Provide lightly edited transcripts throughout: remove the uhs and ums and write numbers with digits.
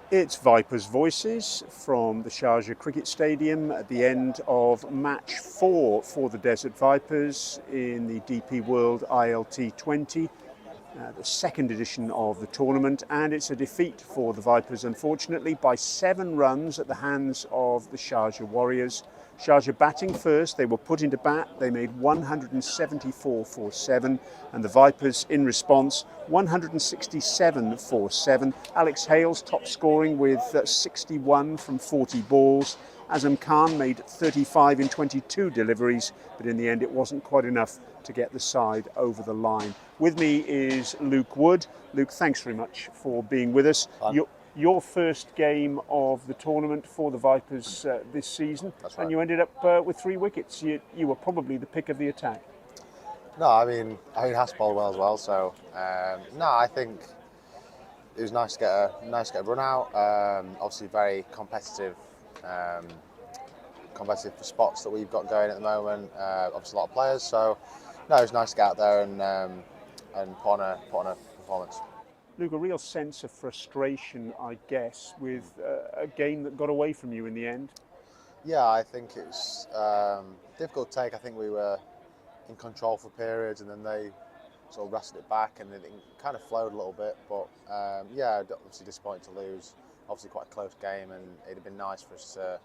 It's Vipers Voices from the Sharjah Cricket Stadium at the end of match 4 for the Desert Vipers in the DP World ILT 20, the second edition of the tournament, and it's a defeat for the Vipers, unfortunately, by 7 runs at the hands of the Sharjah Warriors. Sharjah batting first, they were put into bat, they made 174 for 7, and the Vipers in response 167 for 7. Alex Hales top scoring with 61 from 40 balls. Azam Khan made 35 in 22 deliveries, but in the end it wasn't quite enough to get the side over the line. With me is Luke Wood. Luke, thanks very much for being with us. Your first game of the tournament for the Vipers this season. That's right. And you ended up with 3 wickets. You were probably the pick of the attack. No, I mean Haas bowled well as well. So I think it was nice to get a run out. Obviously, very competitive for spots that we've got going at the moment. Obviously, a lot of players. So no, it was nice to get out there and put on a performance. Luke, a real sense of frustration, I guess, with a game that got away from you in the end. Yeah, I think it's difficult to take. I think we were in control for periods, and then they sort of wrestled it back, and it kind of flowed a little bit. But obviously disappointed to lose. Obviously quite a close game, and it'd have been nice for us to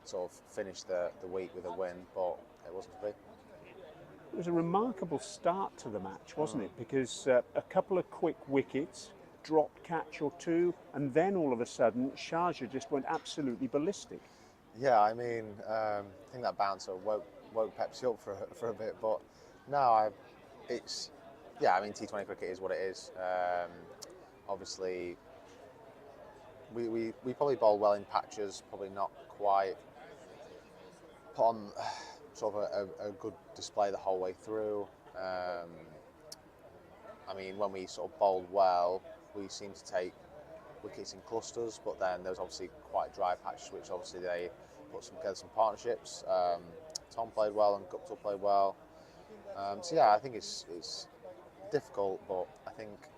sort of finish the week with a win, but it wasn't to be. It was a remarkable start to the match, wasn't it? Because a couple of quick wickets, dropped catch or two, and then all of a sudden Sharjah just went absolutely ballistic. Yeah, I mean, I think that bouncer woke Pepsi up for a bit, but no, I mean, T20 cricket is what it is. Obviously, we probably bowled well in patches, probably not quite put on sort of a good display the whole way through. I mean, when we sort of bowled well, we seemed to take wickets in clusters, but then there was obviously quite dry patches, which obviously they put together some partnerships. Tom played well and Gupta played well. So yeah, I think it's difficult, but I think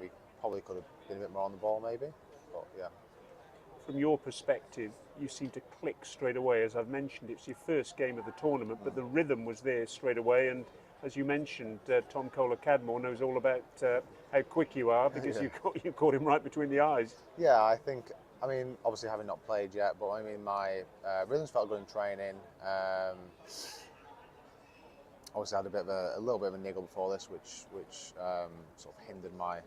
we probably could have been a bit more on the ball maybe, but yeah. From your perspective, you seem to click straight away. As I've mentioned, it's your first game of the tournament, but the rhythm was there straight away. And as you mentioned, Tom Kohler-Cadmore knows all about how quick you are because Yeah. you caught him right between the eyes. Yeah, I mean, obviously having not played yet, but I mean, my rhythms felt good in training. Obviously, I had a little bit of a niggle before this, which sort of hindered my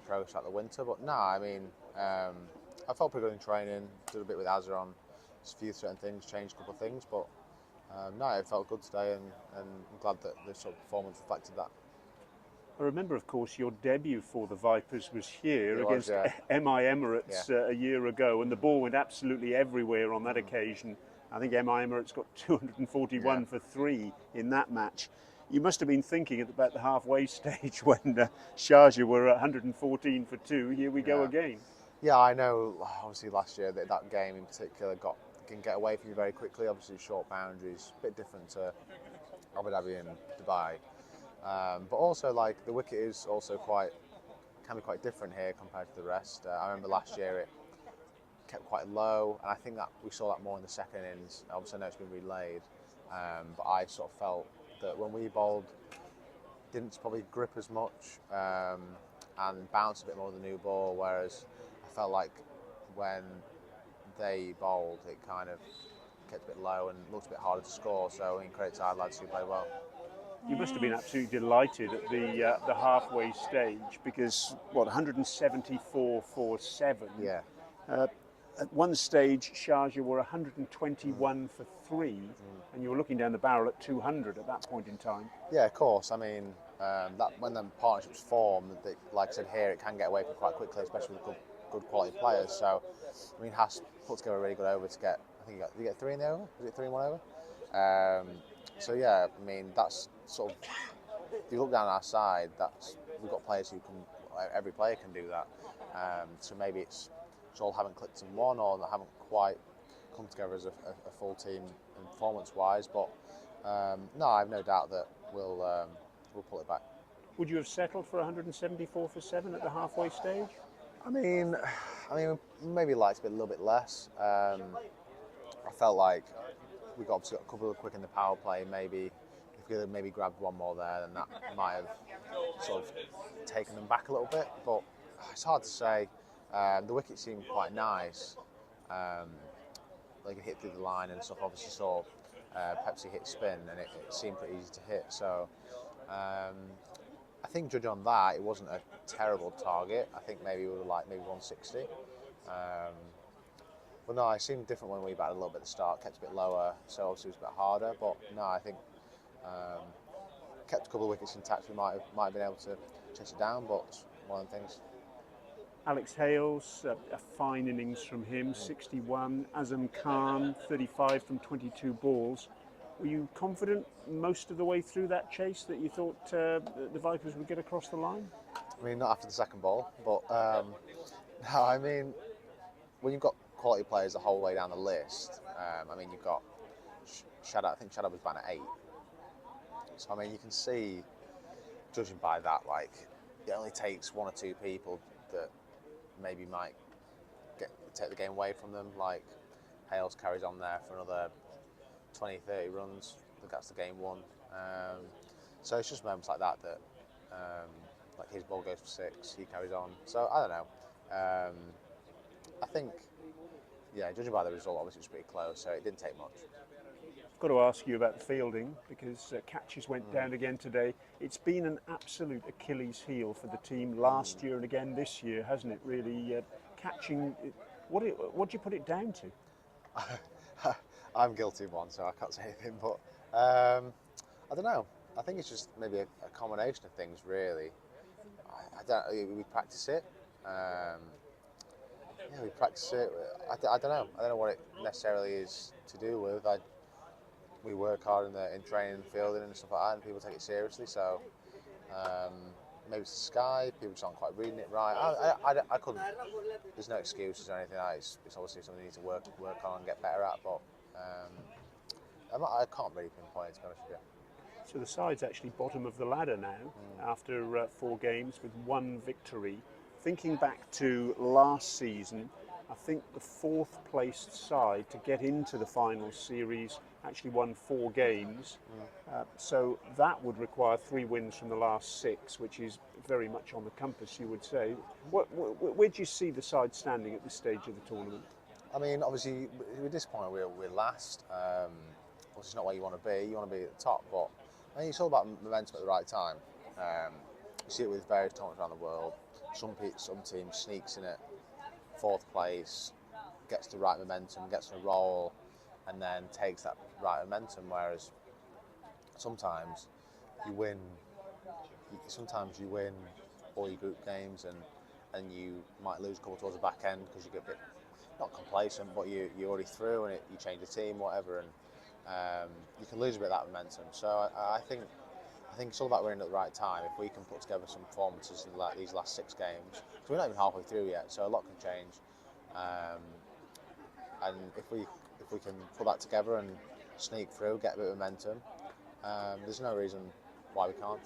progress throughout the winter. But no, I mean, I felt pretty good in training. Did a bit with Azza on a few certain things, changed a couple of things, but no, it felt good today, and I'm glad that the sort of performance reflected that. I remember, of course, your debut for the Vipers was here against yeah. MI Emirates Yeah. a year ago, and the ball went absolutely everywhere on that occasion. I think MI Emirates got 241 for 3 in that match. You must have been thinking at about the halfway stage when Sharjah were 114 for 2. Here we go again. Yeah, I know. Obviously, last year that game in particular can get away from you very quickly. Obviously, short boundaries, a bit different to Abu Dhabi and Dubai. But also, like, the wicket is also can be quite different here compared to the rest. I remember last year it kept quite low, and I think that we saw that more in the second innings. Obviously, I know it's been relayed, but I sort of felt that when we bowled, didn't probably grip as much and bounce a bit more than the new ball, whereas I felt like when they bowled, it kind of kept a bit low and looked a bit harder to score. So, in credit to our lads who played well. You must have been absolutely delighted at the halfway stage because 174 for 7. Yeah. At one stage, Sharjah were 121 for 3, and you were looking down the barrel at 200 at that point in time. Yeah, of course. I mean, that when the partnerships form, like I said here, it can get away from quite quickly, especially with good quality players. So, I mean, Haas put together a really good over to get. I think did you get 3 in the over? Was it 3 in 1 over? So yeah, I mean, that's sort of. If you look down our side, we've got players who can. Every player can do that. So maybe it's all haven't clicked in one, or they haven't quite come together as a full team performance-wise. But no, I have no doubt that we'll pull it back. Would you have settled for 174 for 7 at the halfway stage? I mean, maybe liked it a little bit less. I felt like we got a couple of quick in the power play. Maybe if we had maybe grabbed one more there, then that might have sort of taken them back a little bit. But it's hard to say. The wicket seemed quite nice. Um, like it hit through the line and stuff. Obviously saw Pepsi hit spin, and it seemed pretty easy to hit. So um, I think judging on that, it wasn't a terrible target. I think maybe we would have liked maybe 160. Um, but no, it seemed different when we batted a little bit at the start, kept a bit lower, so obviously it was a bit harder. But no, I think um, kept a couple of wickets intact. We might have been able to chase it down, but it's one of the things. Alex Hales, a fine innings from him, 61. Azam Khan, 35 from 22 balls. Were you confident most of the way through that chase that you thought the Vipers would get across the line? I mean, not after the second ball, but no, I mean, when you've got quality players the whole way down the list, I mean, you've got Shadow. I think Shadow was batting at 8. So I mean, you can see, judging by that, like it only takes one or two people that maybe might take the game away from them. Like Hales carries on there for another 20, 30 runs. I think that's the game won. So it's just moments like that like his ball goes for 6, he carries on. So I don't know. I think, yeah, judging by the result, obviously it was pretty close, so it didn't take much. I've got to ask you about the fielding because catches went down again today. It's been an absolute Achilles heel for the team last year and again this year, hasn't it? Really, catching. What do you put it down to? I'm guilty of one, so I can't say anything. But I don't know. I think it's just maybe a combination of things, really. I don't. We practice it. Yeah, we practice it. I don't know. I don't know what it necessarily is to do with. We work hard in training and fielding and stuff like that, and people take it seriously. So maybe it's the sky. People just aren't quite reading it right. I couldn't. There's no excuses or anything. It's obviously something you need to work on and get better at. But I can't really pinpoint it, to be honest with you. So the side's actually bottom of the ladder now after 4 games with 1 victory. Thinking back to last season, I think the 4th placed side to get into the final series actually won 4 games. So that would require 3 wins from the last 6, which is very much on the compass, you would say. Where do you see the side standing at this stage of the tournament? I mean, obviously, at this point, we're last. Which is not where you want to be. You want to be at the top, but I think it's all about momentum at the right time. You see it with various tournaments around the world. Some team sneaks in at 4th place, gets the right momentum, gets on a roll, and then takes that right momentum. Whereas sometimes you win all your group games, and you might lose a couple towards the back end because you get a bit not complacent, but you're already through and you change the team, whatever, and you can lose a bit of that momentum. So I think it's all about winning at the right time. If we can put together some performances in these last 6 games, because we're not even halfway through yet, so a lot can change. And if we can put that together and sneak through, get a bit of momentum, there's no reason why we can't.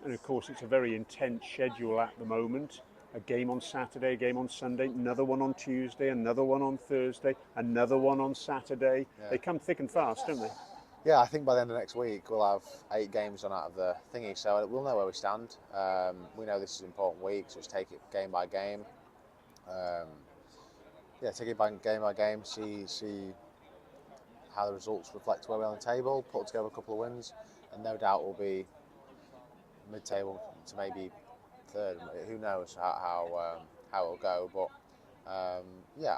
And of course, it's a very intense schedule at the moment. A game on Saturday, a game on Sunday, another one on Tuesday, another one on Thursday, another one on Saturday. Yeah. They come thick and fast, don't they? Yeah, I think by the end of next week we'll have 8 games on out of the thingy, so we'll know where we stand. We know this is an important week, so just take it game by game. Take it game by game, see how the results reflect where we're on the table, put together a couple of wins, and no doubt we'll be mid-table to maybe 3rd. Who knows how it'll go, but I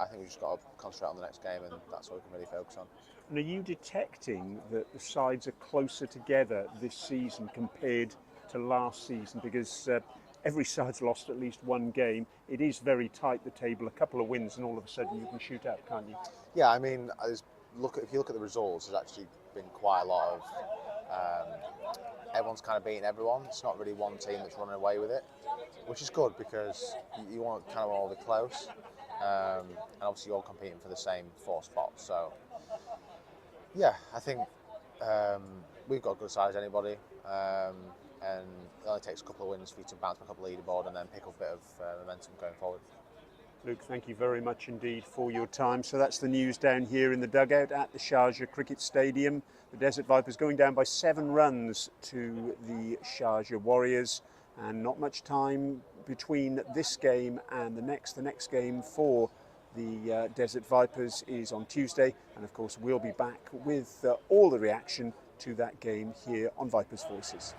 think we've just got to concentrate on the next game, and that's what we can really focus on. And are you detecting that the sides are closer together this season compared to last season? Because every side's lost at least 1 game. It is very tight, the table. A couple of wins and all of a sudden you can shoot out, can't you? Yeah, I mean, if you look at the results, there's actually been quite a lot of... everyone's kind of beating everyone. It's not really one team that's running away with it, which is good because you want kind of all be close. And obviously you're competing for the same 4 spots. So, yeah, I think we've got a good side as anybody. and it only takes a couple of wins for you to bounce back up the leaderboard and then pick up a bit of momentum going forward. Luke, thank you very much indeed for your time. So that's the news down here in the dugout at the Sharjah Cricket Stadium. The Desert Vipers going down by 7 runs to the Sharjah Warriors, and not much time between this game and the next. The next game for the Desert Vipers is on Tuesday, and of course we'll be back with all the reaction to that game here on Vipers Voices.